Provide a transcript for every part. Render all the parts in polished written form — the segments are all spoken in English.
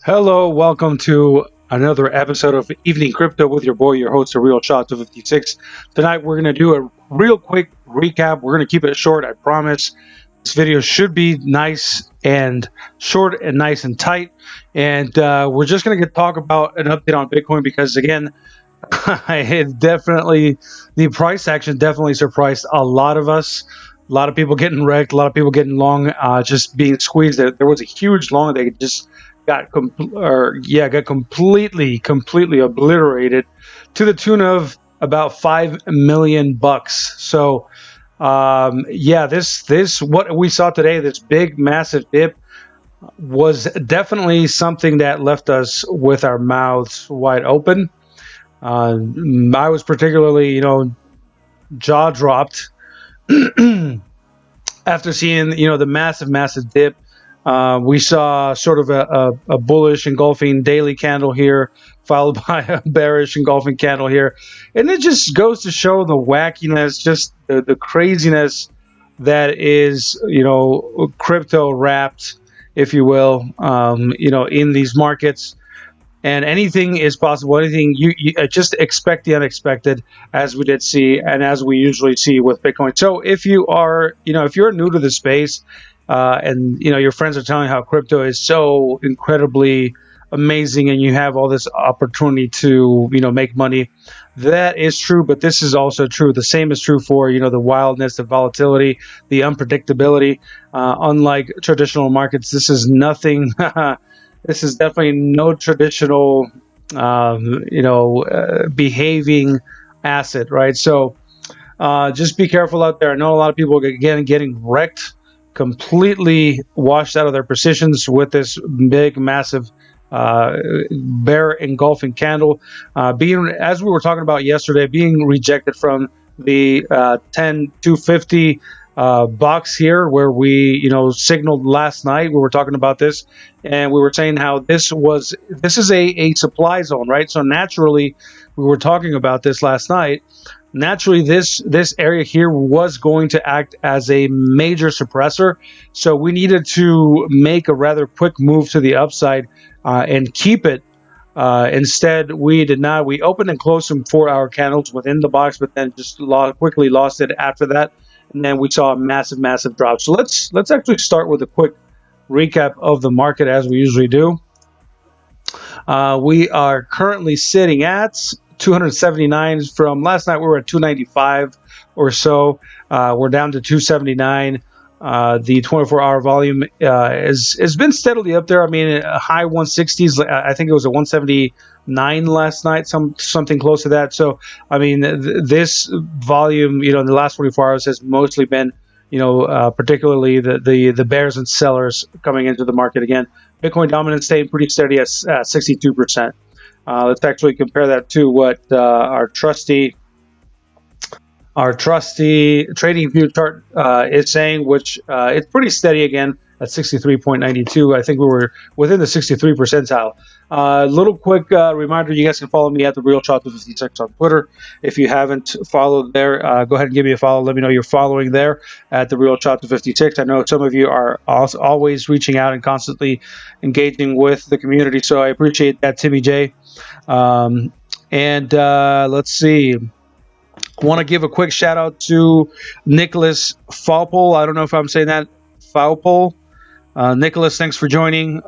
Hello, welcome to another episode of Evening Crypto with your boy, your host, The Real Shot 256. Tonight, we're going to do a real quick recap. We're going to keep it short, I promise. This video should be nice and short and nice and tight. And we're just going to talk about an update on Bitcoin because, again, the price action definitely surprised a lot of us. A lot of people getting wrecked, a lot of people getting long, just being squeezed. There was a huge long that just got completely obliterated to the tune of about $5 million. So this what we saw today, this big massive dip, was definitely something that left us with our mouths wide open. I was particularly, jaw dropped after seeing, the massive dip. We saw sort of a bullish engulfing daily candle here, followed by a bearish engulfing candle here. And it just goes to show the wackiness, just the craziness that is, crypto wrapped, if you will, in these markets. And anything is possible. Anything you just expect the unexpected, as we did see, and as we usually see with Bitcoin. So if you are, if you're new to the space, and your friends are telling you how crypto is so incredibly amazing, and you have all this opportunity to make money, that is true. But this is also true. The same is true for the wildness, the volatility, the unpredictability. Unlike traditional markets, this is nothing. This is definitely no traditional, behaving asset, right? So just be careful out there. I know a lot of people are getting wrecked, completely washed out of their positions with this big, massive bear engulfing candle, being, as we were talking about yesterday, being rejected from the 10,250 box here, where we signaled last night. We were talking about this, and we were saying how this is a supply zone, right? So naturally, we were talking about this last night. Naturally, this area here was going to act as a major suppressor, so we needed to make a rather quick move to the upside and keep it. Instead, we did not. We opened and closed some 4-hour candles within the box, but then just quickly lost it after that, and then we saw a massive drop. So let's actually start with a quick recap of the market, as we usually do. We are currently sitting at 279. From last night, we were at 295 or so. We're down to 279. The 24-hour volume has been steadily up there. I mean, high 160s. I think it was a 179 last night, something close to that. So, I mean, this volume, in the last 24 hours has mostly been, particularly the bears and sellers coming into the market again. Bitcoin dominance staying pretty steady at 62%. Let's actually compare that to what our trusty trading view chart is saying, which it's pretty steady again at 63.92. I think we were within the 63 percentile. Little quick reminder, you guys can follow me at The Real Shot 256 on Twitter. If you haven't followed there, go ahead and give me a follow. Let me know you're following there at The Real Shot 256. I know some of you are always reaching out and constantly engaging with the community, so I appreciate that, Timmy J. Let's see. I want to give a quick shout out to Nicholas Faupel. I don't know if I'm saying that. Faupel. Nicholas, thanks for joining.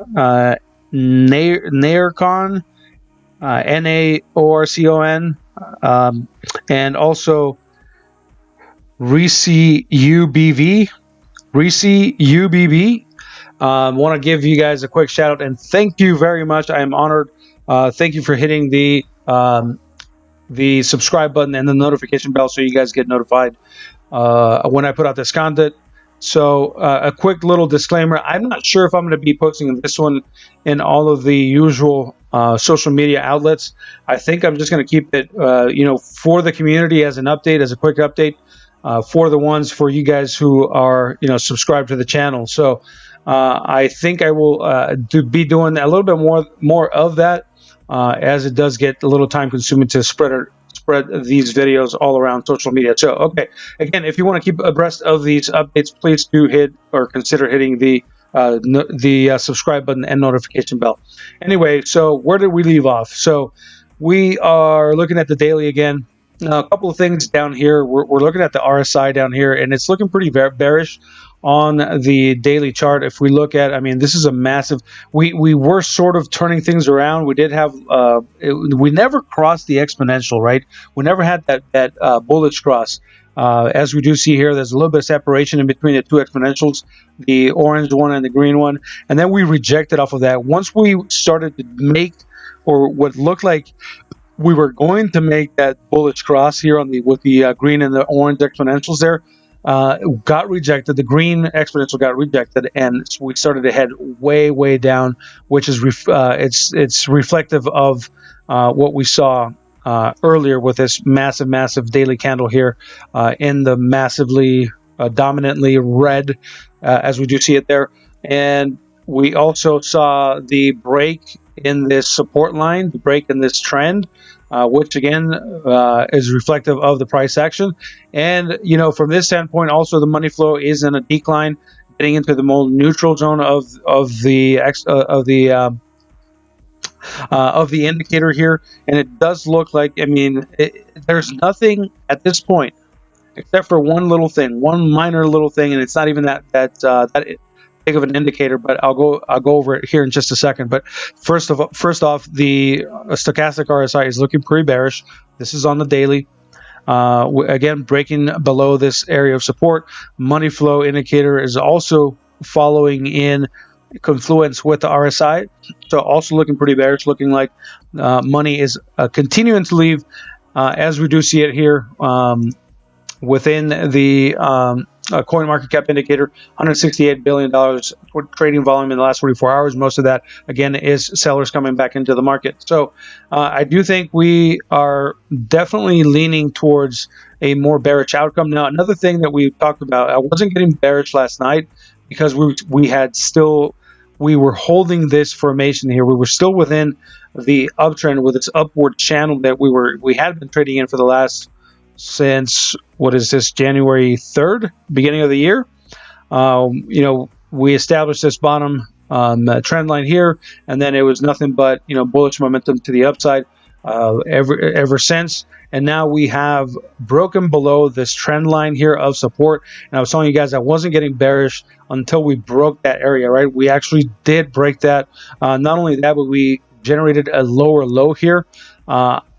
Naorcon, Naorcon, and also Reese UBV. Want to give you guys a quick shout out and thank you very much. I am honored. Thank you for hitting the subscribe button and the notification bell so you guys get notified when I put out this content. So a quick little disclaimer, I'm not sure if I'm going to be posting this one in all of the usual social media outlets. I think I'm just going to keep it for the community as an update, as a quick update, for you guys who are subscribed to the channel. So I think I will be doing a little bit more of that, as it does get a little time consuming to spread these videos all around social media. So, okay, again, if you want to keep abreast of these updates, please do hit or consider hitting the subscribe button and notification bell. Anyway, so where did we leave off? So we are looking at the daily again. A couple of things down here. We're looking at the RSI down here, and it's looking pretty bearish on the daily chart. If we look at, I mean, this is a massive. We were sort of turning things around. We did have. We never crossed the exponential, right? We never had that bullish cross. As we do see here, there's a little bit of separation in between the two exponentials, the orange one and the green one, and then we rejected off of that. Once we started to make, or what looked like we were going to make that bullish cross here on the with the green and the orange exponentials there, got rejected. The green exponential got rejected, and we started to head way down, which is it's reflective of what we saw earlier with this massive daily candle here in the massively dominantly red, as we do see it there. And we also saw the break in this support line, the break in this trend, which again is reflective of the price action. And from this standpoint, also the money flow is in a decline, getting into the more neutral zone of the indicator here. And it does look like, I mean, there's nothing at this point except for one little thing, one minor little thing, and it's not even that big of an indicator, but I'll go over it here in just a second. But first off, the stochastic RSI is looking pretty bearish. This is on the daily. Again, breaking below this area of support. Money flow indicator is also following in confluence with the RSI, so also looking pretty bearish, looking like money is continuing to leave, as we do see it here within the coin market cap indicator. $168 billion trading volume in the last 44 hours. Most of that, again, is sellers coming back into the market. So I do think we are definitely leaning towards a more bearish outcome. Now, another thing that we talked about, I wasn't getting bearish last night because we were holding this formation here. We were still within the uptrend with its upward channel that we had been trading in for the last, since, what is this, January 3rd, beginning of the year. We established this bottom trend line here, and then it was nothing but bullish momentum to the upside ever since. And now we have broken below this trend line here of support. And I was telling you guys I wasn't getting bearish until we broke that area, right? We actually did break that. Not only that, but we generated a lower low here.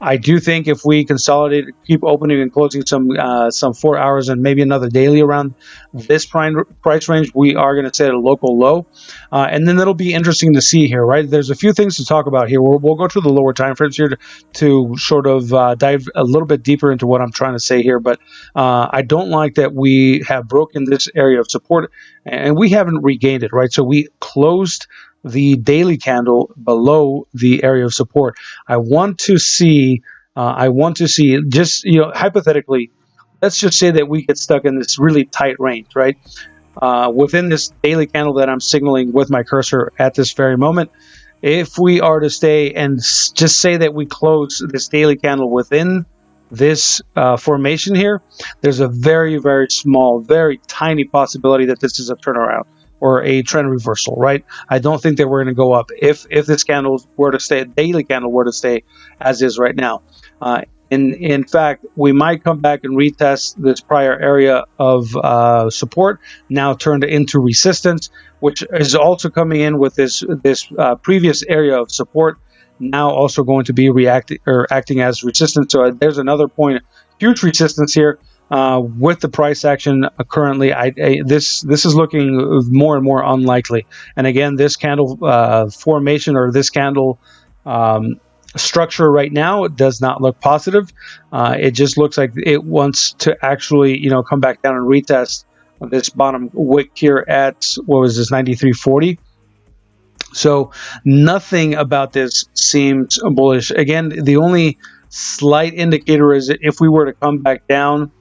I do think if we consolidate, keep opening and closing some 4 hours and maybe another daily around this price range, we are going to set a local low. And then it'll be interesting to see here, right? There's a few things to talk about here. We'll go to the lower time frames here to sort of dive a little bit deeper into what I'm trying to say here. But I don't like that we have broken this area of support and we haven't regained it, right? So we closed the daily candle below the area of support. I want to see just, hypothetically, let's just say that we get stuck in this really tight range, right? Within this daily candle that I'm signaling with my cursor at this very moment, if we are to stay and just say that we close this daily candle within this formation here, there's a very small, very tiny possibility that this is a turnaround or a trend reversal, right? I don't think that we're going to go up if this candle were to stay, daily candle were to stay as is right now. In fact, we might come back and retest this prior area of support, now turned into resistance, which is also coming in with this previous area of support, now also going to be acting as resistance. So there's another point, huge resistance here. With the price action currently, this is looking more and more unlikely. And again, this candle formation or this candle structure right now does not look positive. It just looks like it wants to actually, come back down and retest this bottom wick here at, what was this, 93.40. So nothing about this seems bullish. Again, the only slight indicator is if we were to come back down,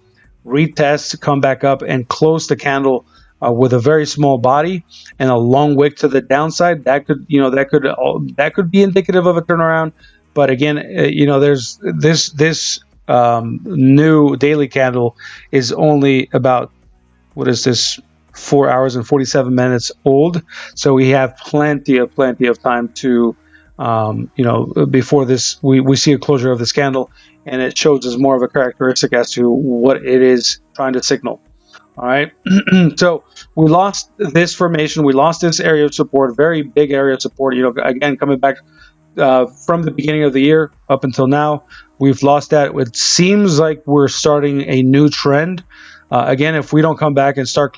retest, come back up, and close the candle with a very small body and a long wick to the downside, that could be indicative of a turnaround. But again, there's this new daily candle is only about, what is this, 4 hours and 47 minutes old. So we have plenty of time to, before this, we see a closure of this candle, and it shows us more of a characteristic as to what it is trying to signal. All right. So we lost this formation. We lost this area of support, very big area of support. Again, coming back from the beginning of the year up until now, we've lost that. It seems like we're starting a new trend. Again, if we don't come back and start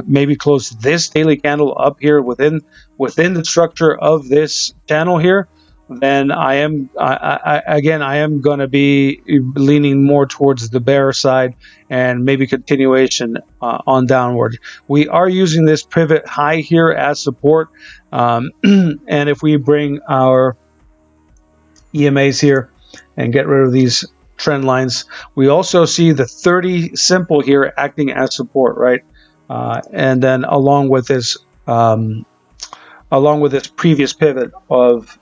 maybe close this daily candle up here within the structure of this channel here, then I am going to be leaning more towards the bear side and maybe continuation on downward. We are using this pivot high here as support, and if we bring our EMAs here and get rid of these trend lines, we also see the 30 simple here acting as support, right? And then along with this previous pivot of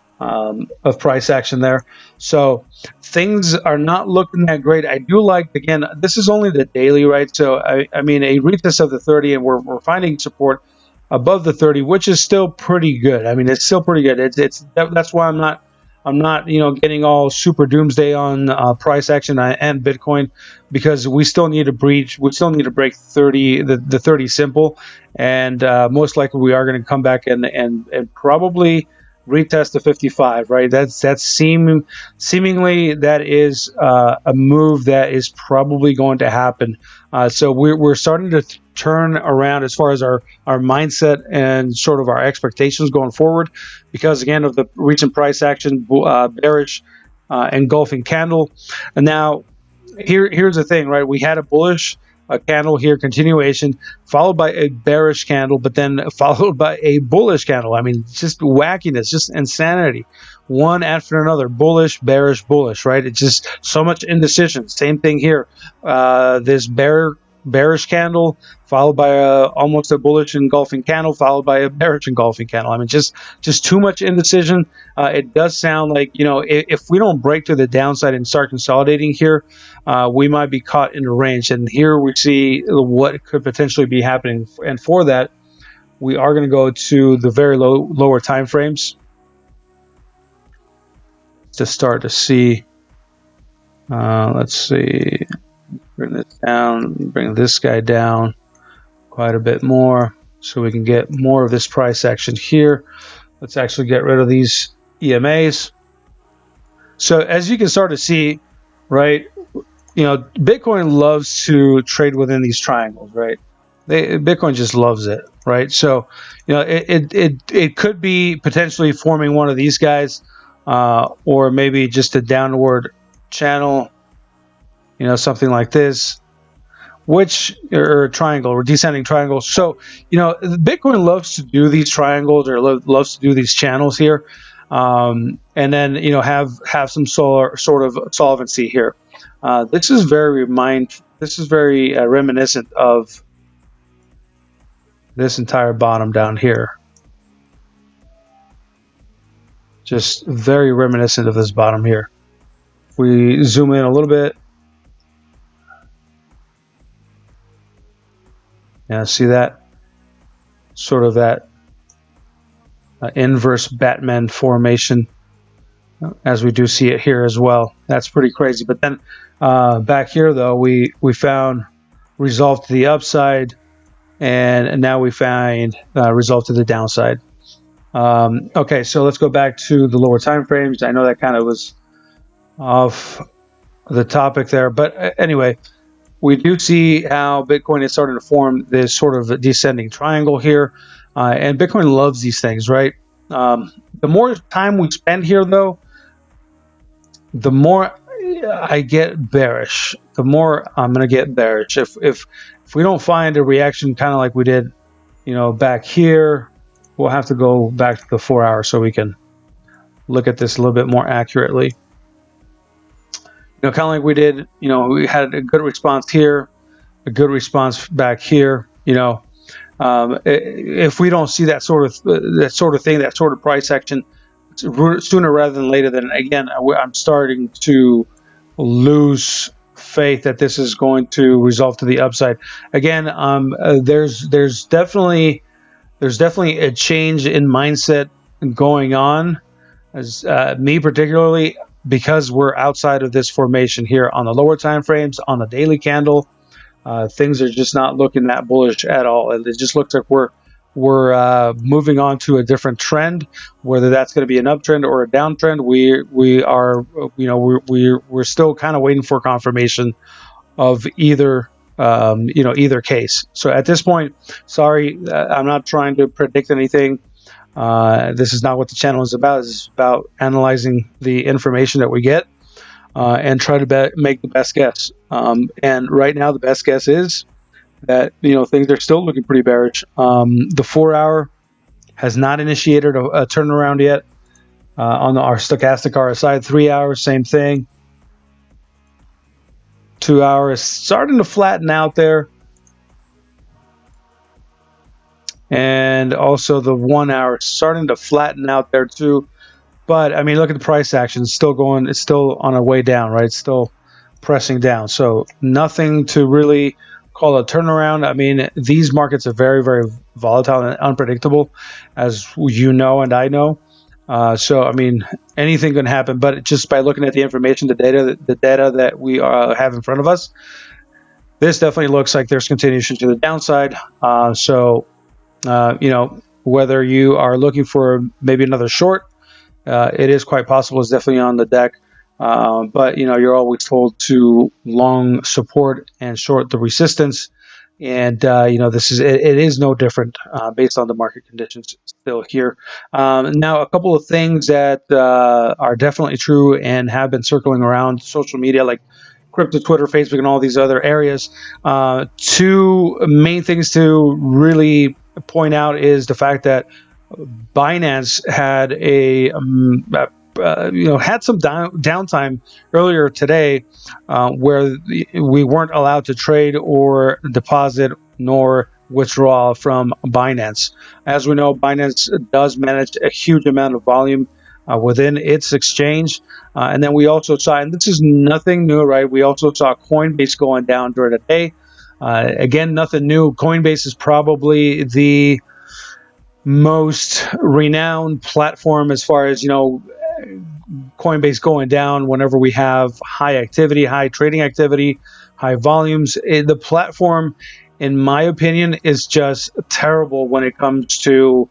price action there. So things are not looking that great. I do like, again, this is only the daily, right? So I mean, a retest of the 30, and we're finding support above the 30, which is still pretty good. I mean, it's still pretty good. That's why I'm not getting all super doomsday on price action and Bitcoin, because we still need to break 30, the 30 simple, and most likely we are going to come back and probably retest the 55, right? That's seemingly that is a move that is probably going to happen. So we're starting to turn around as far as our mindset and sort of our expectations going forward, because again of the recent price action, bearish engulfing candle. And now here's the thing, right? We had a bullish candle here, continuation, followed by a bearish candle, but then followed by a bullish candle. I mean, just wackiness, just insanity, one after another. Bullish, bearish, bullish, right? It's just so much indecision. Same thing here. This bearish candle followed by almost a bullish engulfing candle, followed by a bearish engulfing candle. I mean, just too much indecision. It does sound like, if we don't break to the downside and start consolidating here, we might be caught in a range. And here we see what could potentially be happening. And for that, we are going to go to the very lower time frames to start to see. Let's see. Bring this down, bring this guy down quite a bit more so we can get more of this price action here. Let's actually get rid of these EMAs. So as you can start to see, right, Bitcoin loves to trade within these triangles, right? Bitcoin just loves it, right? So, it could be potentially forming one of these guys, or maybe just a downward channel, something like this, or a triangle or descending triangle. So, Bitcoin loves to do these triangles, or loves to do these channels here, and then have some sort of solvency here. This is very reminiscent of this entire bottom down here. Just very reminiscent of this bottom here. If we zoom in a little bit, see that sort of that inverse Batman formation, as we do see it here as well. That's pretty crazy. But then back here, though, we found resolve to the upside, and now we find resolve to the downside. Okay, so let's go back to the lower time frames. I know that kind of was off the topic there, but anyway, we do see how Bitcoin is starting to form this sort of descending triangle here, and Bitcoin loves these things, right? The more time we spend here, though, the more I get bearish. The more I'm going to get bearish. If we don't find a reaction kind of like we did, back here, we'll have to go back to the 4 hour so we can look at this a little bit more accurately. Kind of like we did, we had a good response here, a good response back here. If we don't see that sort of thing, that sort of price action sooner rather than later, then again, I'm starting to lose faith that this is going to resolve to the upside. Again, there's definitely a change in mindset going on, as me particularly, because we're outside of this formation here on the lower time frames, on the daily candle. Things are just not looking that bullish at all. It just looks like we're moving on to a different trend. Whether that's going to be an uptrend or a downtrend, we are, we're still kind of waiting for confirmation of either either case. So at this point, sorry, I'm not trying to predict anything. This is not what the channel is about. It's about analyzing the information that we get and try to make the best guess. And right now, the best guess is that things are still looking pretty bearish. The 4-hour has not initiated a turnaround yet on our stochastic RSI. 3 hours, same thing. 2 hours starting to flatten out there, and also the 1 hour starting to flatten out there too. But I mean, look at the price action. It's still going. It's still on a way down, right? It's still pressing down. So nothing to really call a turnaround. I mean, these markets are very, very volatile and unpredictable, as you know and I know. So I mean, anything can happen. But just by looking at the information, the data that we have in front of us, this definitely looks like there's continuation to the downside. Whether you are looking for maybe another short, it is quite possible. It's definitely on the deck. But you're always told to long support and short the resistance, and this is it is no different based on the market conditions still here. Now, a couple of things that are definitely true and have been circling around social media, like crypto, Twitter, Facebook, and all these other areas. Two main things to really point out is the fact that Binance had had some downtime earlier today, where we weren't allowed to trade or deposit nor withdraw from Binance. As we know, Binance does manage a huge amount of volume within its exchange. And then we also saw, and this is nothing new, right? We also saw Coinbase going down during the day. Again, nothing new. Coinbase is probably the most renowned platform as far as, Coinbase going down whenever we have high activity, high trading activity, high volumes. The platform, in my opinion, is just terrible when it comes to,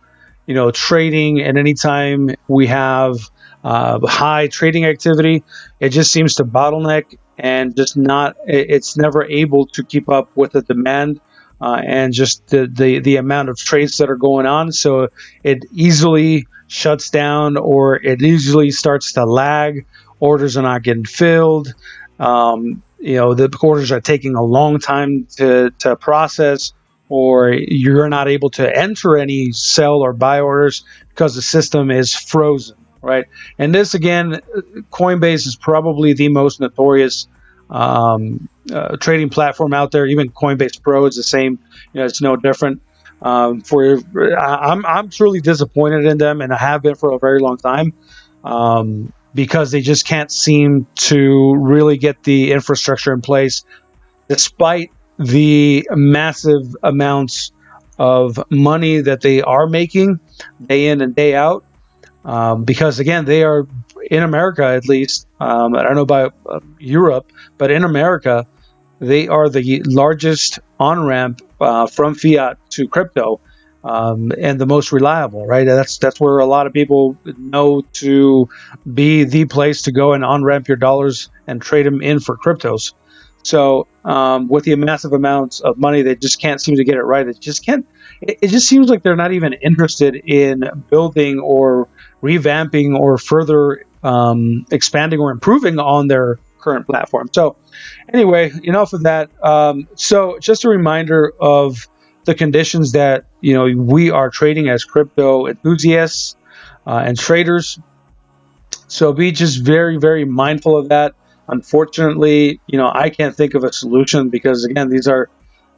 trading. And anytime we have high trading activity, it just seems to bottleneck and just it's never able to keep up with the demand and just the amount of trades that are going on. So it easily shuts down, or it easily starts to lag. Orders are not getting filled. The orders are taking a long time to process, or you're not able to enter any sell or buy orders because the system is frozen, right? And this, again, Coinbase is probably the most notorious trading platform out there. Even Coinbase Pro is the same. It's no different. I'm truly disappointed in them, and I have been for a very long time, because they just can't seem to really get the infrastructure in place, despite the massive amounts of money that they are making day in and day out. Because again, they are, in America at least, I don't know about Europe, but in America, they are the largest on-ramp from fiat to crypto, and the most reliable, right? That's where a lot of people know to be the place to go and on-ramp your dollars and trade them in for cryptos. So with the massive amounts of money, they just can't seem to get it right. It just seems like they're not even interested in building or revamping or further expanding or improving on their current platform. So anyway, enough of that. So just a reminder of the conditions that we are trading as crypto enthusiasts and traders. So be just very, very mindful of that. Unfortunately, I can't think of a solution, because again, these are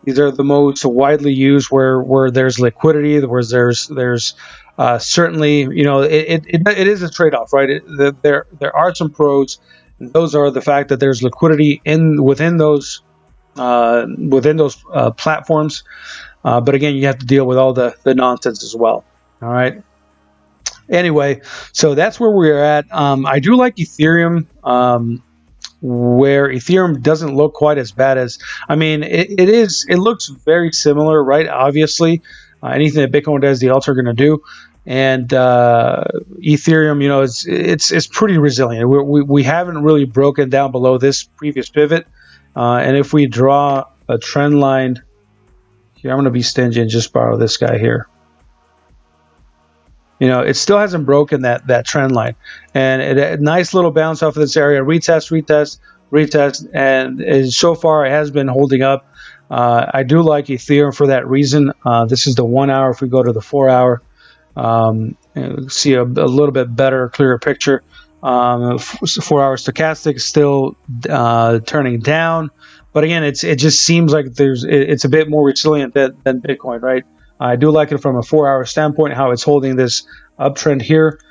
the most widely used where there's liquidity, where there's certainly, it is a trade-off, right? There are some pros those are the fact that there's liquidity within those platforms. But again, you have to deal with all the nonsense as well. All right. Anyway, so that's where we're at. I do like Ethereum, where Ethereum doesn't look quite as bad as, I mean, it looks very similar, right? Obviously, anything that Bitcoin does, the alts are going to do. And Ethereum, you know, it's pretty resilient. We haven't really broken down below this previous pivot. And if we draw a trend line here, I'm going to be stingy and just borrow this guy here. You know, it still hasn't broken that trend line, and a nice little bounce off of this area, retest, and so far it has been holding up. I do like Ethereum for that reason. This is the 1 hour. If we go to the 4 hour, see a little bit better, clearer picture. 4 hour stochastic is still turning down, but again, it just seems like it's a bit more resilient than Bitcoin, right? I do like it from a 4 hour standpoint, how it's holding this uptrend here.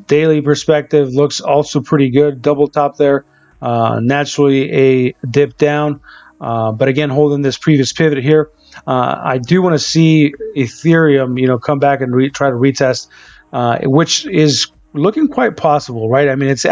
Daily perspective looks also pretty good. Double top there. Naturally a dip down, but again, holding this previous pivot here. I do want to see Ethereum, you know, come back and try to retest, which is looking quite possible, right? I mean, it's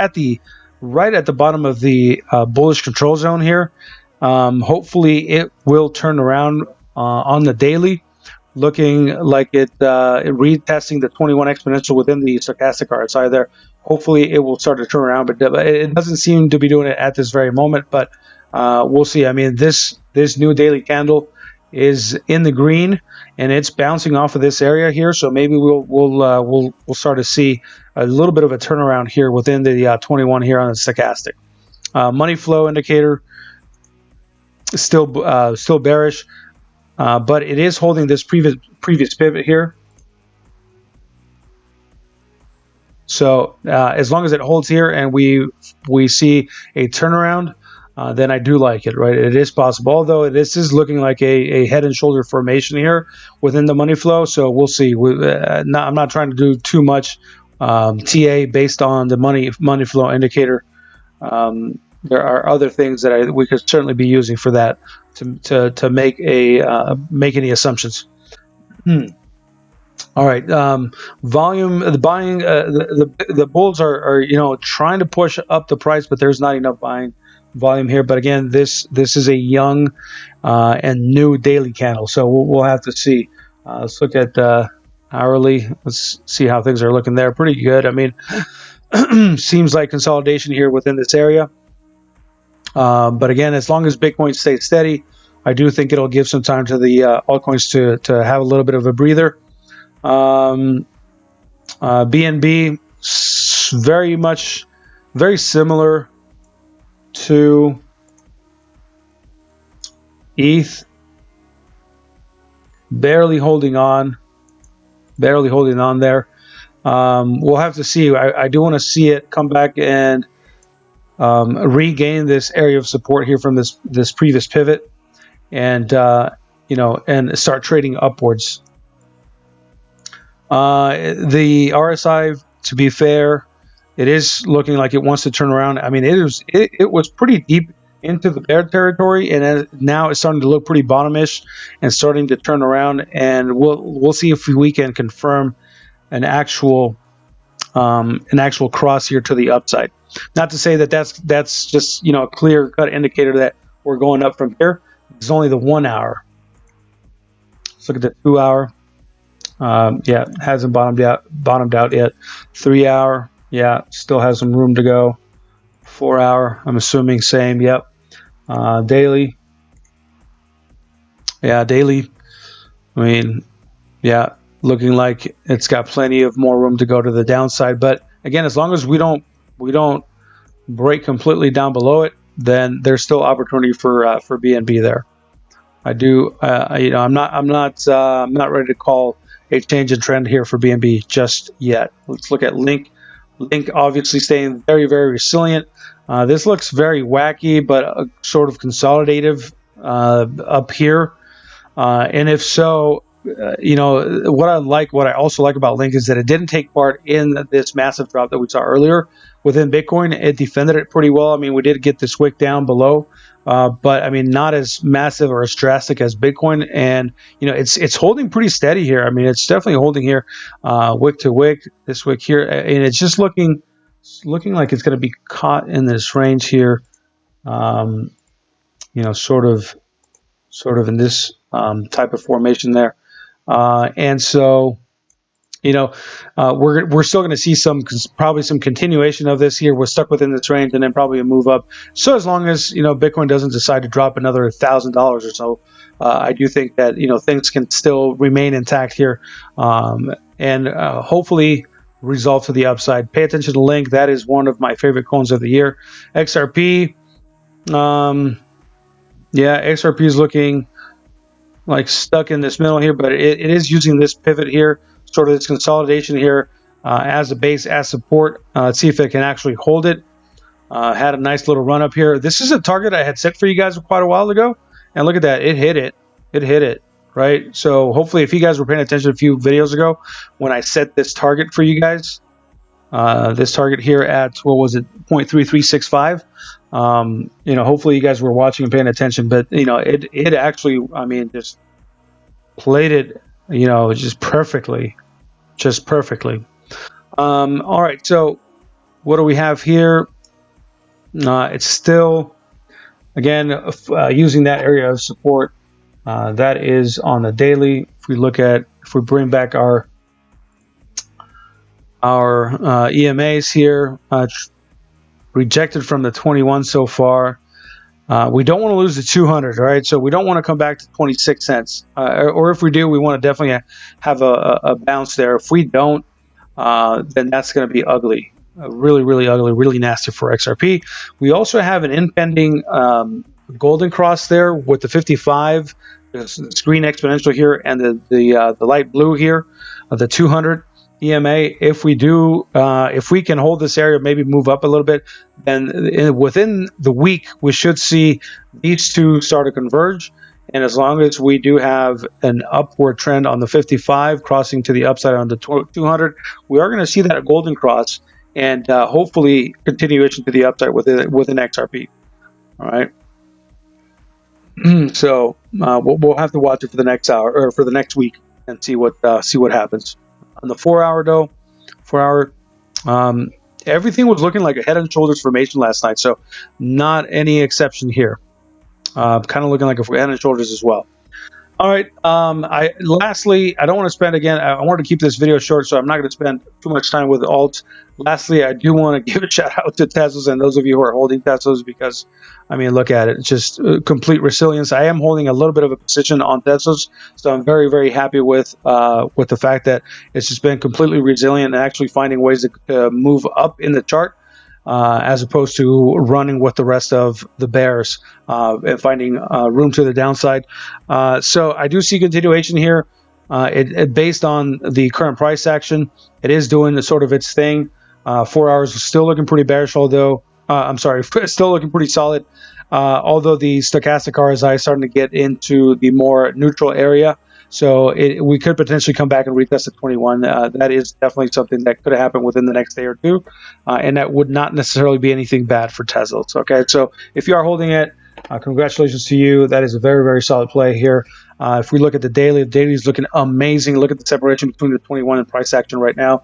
right at the bottom of the bullish control zone here. Hopefully it will turn around on the daily, looking like it retesting the 21 exponential within the stochastic RSI there. Hopefully it will start to turn around, but it doesn't seem to be doing it at this very moment, but we'll see. I mean, this new daily candle is in the green and it's bouncing off of this area here, so maybe we'll start to see a little bit of a turnaround here within the 21 here on the stochastic. Money flow indicator is still bearish. But it is holding this previous pivot here. So as long as it holds here and we see a turnaround, then I do like it, right? It is possible, although this is looking like a head and shoulder formation here within the money flow. So we'll see. I'm not trying to do too much TA based on the money flow indicator. There are other things that we could certainly be using for that to make any assumptions. All right, volume, the buying, the bulls are you know, trying to push up the price, but there's not enough buying volume here. But again, this is a young and new daily candle, so we'll have to see. Let's look at hourly. Let's see how things are looking there. Pretty good. I mean, seems like consolidation here within this area. But again, as long as Bitcoin stays steady, I do think it'll give some time to the altcoins to have a little bit of a breather. BNB, very similar to ETH, barely holding on there. We'll have to see. I do want to see it come back and regain this area of support here from this previous pivot, and you know, and start trading upwards. The RSI, to be fair, it is looking like it wants to turn around. I mean, it was pretty deep into the bear territory, and now it's starting to look pretty bottomish and starting to turn around. And we'll see if we can confirm an actual cross here to the upside. Not to say that that's just, you know, a clear cut indicator that we're going up from here. It's only the 1 hour. Let's look at the 2 hour. Yeah, hasn't bottomed out yet. 3 hour, yeah, still has some room to go. 4 hour, I'm assuming same. Yep. Daily, yeah, daily. I mean, yeah, looking like it's got plenty of more room to go to the downside. But again, as long as we don't break completely down below it, then there's still opportunity for BNB there. I do, you know, I'm not ready to call a change in trend here for BNB just yet. Let's look at LINK. LINK obviously staying very, very resilient. This looks very wacky, but sort of consolidative up here. And if so, you know, what I also like about Link is that it didn't take part in this massive drop that we saw earlier within Bitcoin. It defended it pretty well. I mean, we did get this wick down below, but I mean, not as massive or as drastic as Bitcoin. And you know, it's holding pretty steady here. I mean, it's definitely holding here, wick to wick, this wick here, and it's just looking like it's going to be caught in this range here. You know, sort of in this type of formation there. And so, you know, we're still going to see probably some continuation of this here. We're stuck within this range, and then probably a move up. So as long as, you know, Bitcoin doesn't decide to drop another $1,000 or so, I do think that, you know, things can still remain intact here, and hopefully resolve to the upside. Pay attention to Link. That is one of my favorite coins of the year. XRP, yeah, XRP is looking like stuck in this middle here, but it is using this pivot here, sort of this consolidation here, as a base, as support. Let's see if it can actually hold it. Had a nice little run up here. This is a target I had set for you guys quite a while ago, and look at that, it hit it, right? So hopefully, if you guys were paying attention a few videos ago when I set this target for you guys, this target here at, what was it, 0.3365. You know, hopefully you guys were watching and paying attention, but you know, it actually, I mean, just played it, you know, just perfectly. All right, so what do we have here? It's still, again, using that area of support. That is on the daily. If we bring back our EMAs here, rejected from the 21 so far. We don't want to lose the 200, right? So we don't want to come back to 26 cents. Or if we do, we want to definitely have a bounce there. If we don't, then that's going to be ugly. Really, really ugly, really nasty for XRP. We also have an impending golden cross there with the 55, the green exponential here, and the light blue here, the 200 EMA. If we do, if we can hold this area, maybe move up a little bit, then within the week we should see these two start to converge. And as long as we do have an upward trend on the 55 crossing to the upside on the 200, we are going to see that golden cross, and hopefully continuation to the upside within XRP. All right. So we'll have to watch it for the next hour, or for the next week, and see what happens. On the 4 hour though, everything was looking like a head and shoulders formation last night. So not any exception here. Kind of looking like a head and shoulders as well. All right. Lastly, I don't want to spend, again, I wanted to keep this video short, so I'm not going to spend too much time with alts. Lastly, I do want to give a shout out to Tezos and those of you who are holding Tezos, because, I mean, look at it. It's just complete resilience. I am holding a little bit of a position on Tezos, so I'm very, very happy with the fact that it's just been completely resilient and actually finding ways to move up in the chart. As opposed to running with the rest of the bears and finding room to the downside. So I do see continuation here. Based on the current price action, it is doing sort of its thing. 4 hours is still looking pretty bearish, although, I'm sorry, still looking pretty solid. Although the stochastic RSI is starting to get into the more neutral area. So we could potentially come back and retest at 21. That is definitely something that could happen within the next day or two. And that would not necessarily be anything bad for Tezos. Okay, so if you are holding it, congratulations to you. That is a very, very solid play here. If we look at the daily is looking amazing. Look at the separation between the 21 and price action right now.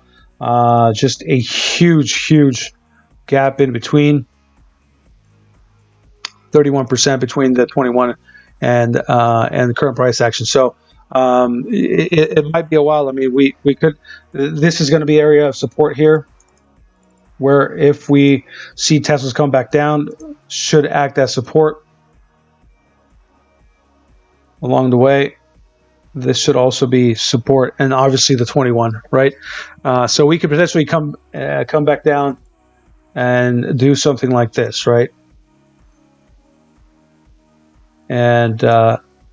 Just a huge, huge gap in between. 31% between the 21 and the current price action. So it might be a while. I mean, we could. This is going to be area of support here, where if we see Teslas come back down, should act as support along the way. This should also be support, and obviously the 21, right? So we could potentially come back down and do something like this, right? And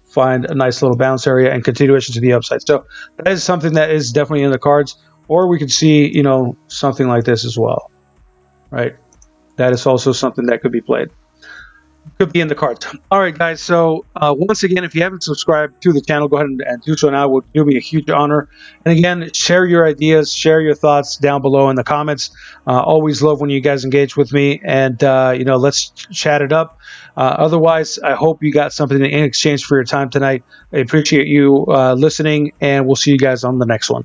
find a nice little bounce area and continuation to the upside. So that is something that is definitely in the cards. Or we could see, you know, something like this as well, right? That is also something that could be played. could be in the cards. All right, guys. So once again, if you haven't subscribed to the channel, go ahead and do so now. It would do me a huge honor. And again, share your ideas, share your thoughts down below in the comments. Always love when you guys engage with me, and let's chat it up. Otherwise, I hope you got something in exchange for your time tonight. I appreciate you listening, and we'll see you guys on the next one.